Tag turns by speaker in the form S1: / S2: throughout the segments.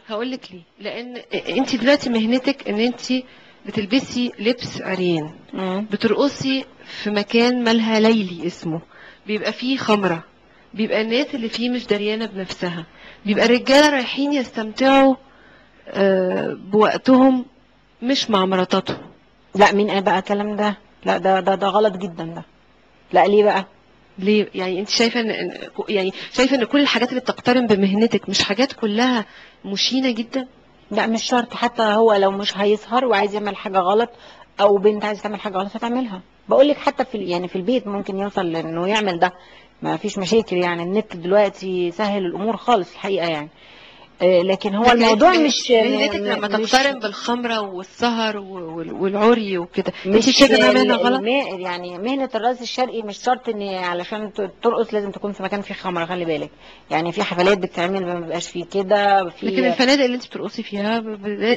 S1: هقول لك ليه. لان انت دلوقتي مهنتك ان انت بتلبسي لبس عريان، بترقصي في مكان مالها ليلي اسمه، بيبقى فيه خمرة، بيبقى الناس اللي فيه مش دريانة بنفسها، بيبقى الرجالة رايحين يستمتعوا بوقتهم مش مع مراتاتهم.
S2: لا، مين قال بقى الكلام ده؟ لا، ده غلط جدا ده. لا، ليه بقى؟
S1: ليه؟ يعني انت شايفه يعني شايفه ان كل الحاجات اللي بتقترن بمهنتك مش حاجات كلها مشينه جدا؟
S2: لا، مش شرط. حتى هو لو مش هيسهر وعايز يعمل حاجة غلط، او بنت عايزة تعمل حاجة غلط هتعملها. بقول لك حتى يعني في البيت ممكن يوصل لانه يعمل ده، ما فيش مشاكل. يعني النت دلوقتي سهل الامور خالص الحقيقة يعني. لكن هو
S1: لكن انت
S2: الموضوع مش
S1: مهنتك لما
S2: مش
S1: تقترن بالخمره والسهر والعري وكده، انت
S2: مش
S1: شايفه انها مهنه غلط؟
S2: يعني مهنة الرقص الشرقي مش شرط ان علشان ترقص لازم تكون في مكان فيه خمرة. خلي بالك، يعني في حفلات بتتعمل ما بيبقاش فيه كده
S1: لكن
S2: في.
S1: الفنادق اللي انت بترقصي فيها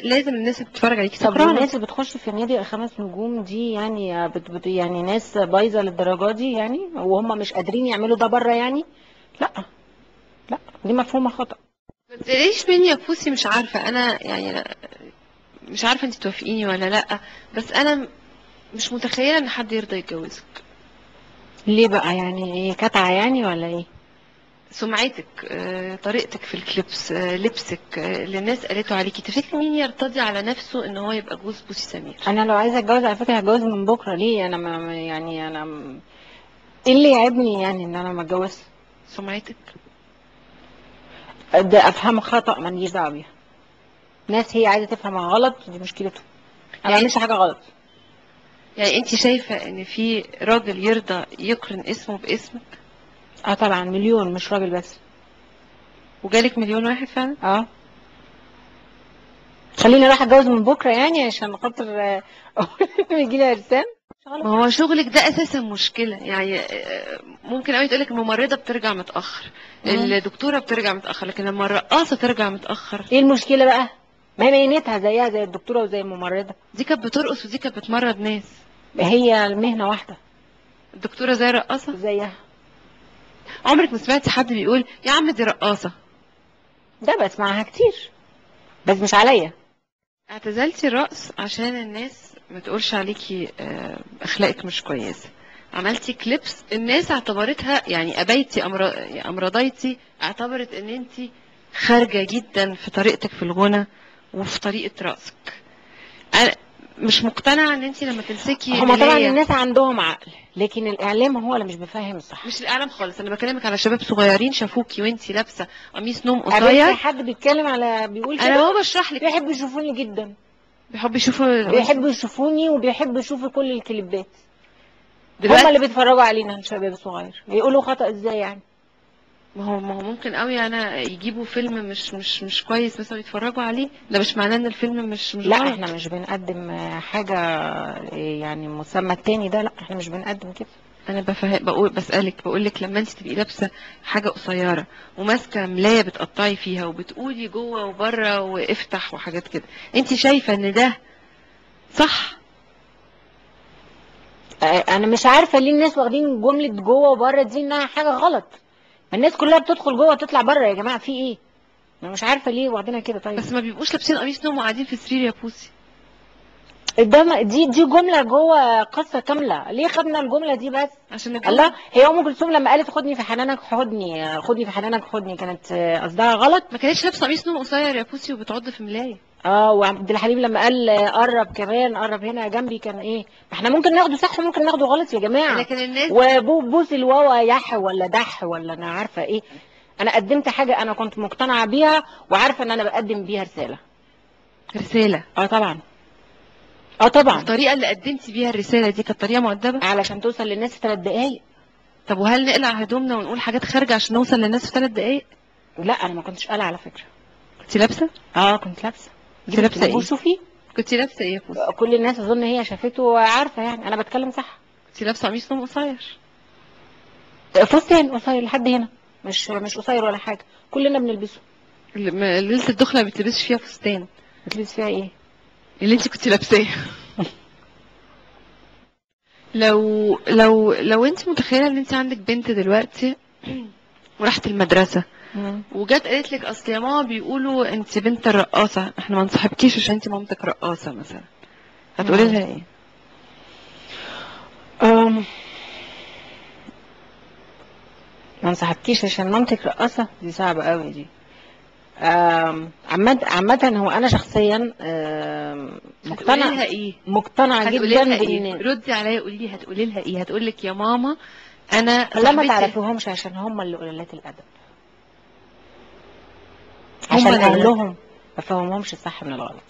S1: لازم الناس اللي بتتفرج عليكي
S2: طب
S1: سكرانه.
S2: والناس اللي بتخش في نادي 5 نجوم دي يعني يعني ناس بايظة للدرجة دي يعني، وهم مش قادرين يعملوا ده بره يعني؟ لا، لا، دي مفهومة خطأ.
S1: بس ليش مني يا بوسي؟ مش عارفه انا يعني، مش عارفه انت توافقيني ولا لا، بس انا مش متخيله ان حد يرضى يتجوزك.
S2: ليه بقى؟ يعني ايه، كتعة يعني ولا ايه؟
S1: سمعتك، طريقتك في الكليبس، لبسك، اللي الناس قالته عليكي، تفتكري مين يرتضي على نفسه ان هو يبقى جوز بوسي سمير؟
S2: انا لو عايزة اتجوز على فكرة هتجوز من بكرة. ليه؟ انا يعني انا ايه اللي يعيبني يعني ان انا ما اتجوزش؟
S1: سمعتك.
S2: ده افهم خطأ ماليش دعوه بيها. ناس هي عايزه تفهمها غلط، دي مشكلتهم. انا ما
S1: يعني
S2: بعملش حاجه غلط.
S1: يعني انت شايفه ان في راجل يرضى يقرن اسمه باسمك؟
S2: اه طبعا، مليون، مش راجل بس.
S1: وجالك مليون واحد فعلا؟
S2: اه. خليني رايحه اتجوز من بكره يعني عشان خاطر يجي لي ارسال.
S1: ما هو شغلك ده اساسا مشكله يعني. ممكن قوي تقولك الممرضه بترجع متاخر، الدكتوره بترجع متاخر، لكن لما الرقاصه ترجع متاخر،
S2: ايه المشكله بقى؟ ما هي مهنتها زيها زي الدكتوره وزي الممرضه.
S1: دي كانت بترقص ودي كانت بتمرض ناس.
S2: هي المهنه واحده.
S1: الدكتوره زي الرقاصه؟
S2: زيها.
S1: عمرك ما سمعتي حد بيقول يا عم دي رقاصه؟
S2: ده بسمعها كتير، بس مش عليا.
S1: اعتزلتي الرقص عشان الناس ما تقولش عليكي اخلاقك مش كويسه، عملتي كليبس الناس اعتبرتها يعني ابيتي امرضيتي، اعتبرت ان انت خارجه جدا في طريقتك في الغنى وفي طريقه رقصك. انا مش مقتنعه ان انت لما تمسكي
S2: هما طبعا
S1: ملايه.
S2: الناس عندهم عقل، لكن الاعلام هو اللي مش بيفهم الصح.
S1: مش الاعلام خالص، انا بكلمك على شباب صغيرين شافوكي وانت لابسه قميص نوم
S2: قابلتي
S1: قصير.
S2: حد بيتكلم على بيقول
S1: انا
S2: كده؟
S1: هو بشرح لك.
S2: بيحبوا يشوفوني جدا.
S1: بيحب يشوفوا القميص
S2: بيحبوا يشوفوني وبيحبوا يشوفوا كل الكليبات. هما اللي
S1: دلوقتي.
S2: بيتفرجوا علينا الشباب الصغير يقولوا خطأ ازاي يعني؟
S1: ما هو ممكن قوي انا يجيبوا فيلم مش كويس مثلا يتفرجوا عليه، ده مش معناه ان الفيلم مش
S2: لا،
S1: غلط.
S2: احنا مش بنقدم حاجة يعني مسمى التاني ده. لا، احنا مش بنقدم كده.
S1: انا بقول لك لما انت تبقي لابسه حاجه قصيره وماسكه ملايه بتقطعي فيها وبتقولي جوه وبره وافتح وحاجات كده، انت شايفه ان ده صح؟
S2: انا مش عارفة ليه الناس واخدين جملة جوه وبره دي انها حاجة غلط. الناس كلها بتدخل جوه وتطلع بره. يا جماعة في ايه؟ انا مش عارفة ليه واخدينها كده. طيب،
S1: بس ما بيبقوش لابسين قميص نوم وقاعدين في السرير يا بوسي.
S2: دي جملة جوه قصة كاملة. ليه خدنا الجملة دي بس؟
S1: عشان
S2: الله،
S1: الجو.
S2: هي ام كلثوم لما قالت خدني في حنانك خدني خدني في حنانك خدني، كانت قصدها غلط؟
S1: ما كانتش لابسه قميص نوم قصير يا بوسي وبتعض في ملايه.
S2: اه، وعبد الحليم لما قال قرب كمان، قرب هنا جنبي، كان ايه؟ ما احنا ممكن ناخده صح وممكن ناخده غلط يا جماعة.
S1: لكن الناس.
S2: وبوس الواوا يح ولا دح ولا انا عارفة ايه. انا قدمت حاجة انا كنت مقتنعة بيها وعارفة ان انا بقدم بيها رسالة.
S1: رساله.
S2: اه طبعا. اه طبعا.
S1: والطريقه اللي قدمتي بيها الرساله دي كانت طريقه مؤدبه؟
S2: علشان توصل للناس في 3 دقايق.
S1: طب وهل نقلع هدومنا ونقول حاجات خارجه عشان نوصل للناس في 3 دقايق؟
S2: لا، انا ما كنتش قلقة على فكرة.
S1: كنت لابسه؟
S2: اه كنت لابسة.
S1: كنت
S2: جيب
S1: لابسه
S2: التليفون
S1: ايه؟
S2: شوفي.
S1: كنت لابسه ايه يا بوسي؟
S2: كل الناس اظن هي شافته وعارفة يعني انا بتكلم صح.
S1: كنت لابسه قميص نوم قصير.
S2: فستان قصير لحد هنا. مش قصير ولا حاجة. كلنا بنلبسه.
S1: ليله الدخله ما بتلبسش فيها فستان.
S2: بتلبس فيها ايه؟
S1: اللي انت كنت لابساه. لو انت متخيله ان انت عندك بنت دلوقتي وراحت المدرسه وجت قالت لك اصل يا ماما بيقولوا انت بنت الرقاصه، احنا ما نصاحبكيش عشان انت مامتك رقاصه مثلا، هتقولي لها ايه؟
S2: ما انصحكيش عشان مامتك رقاصة، دي صعبة قوي دي. عامة هو انا شخصيا
S1: هتقولي لها ايه؟
S2: مقتنعة
S1: هتقولي
S2: جدا
S1: لها
S2: بان
S1: ايه؟ ردي عليا قولي لي هتقولي لها ايه. هتقول لك يا ماما انا
S2: لا، ما
S1: صاحبتي.
S2: تعرفوهمش عشان هم اللي قلالات الادب،
S1: هم
S2: عشان
S1: اللي
S2: اهلهم ما فهمهمش الصح من الغلط.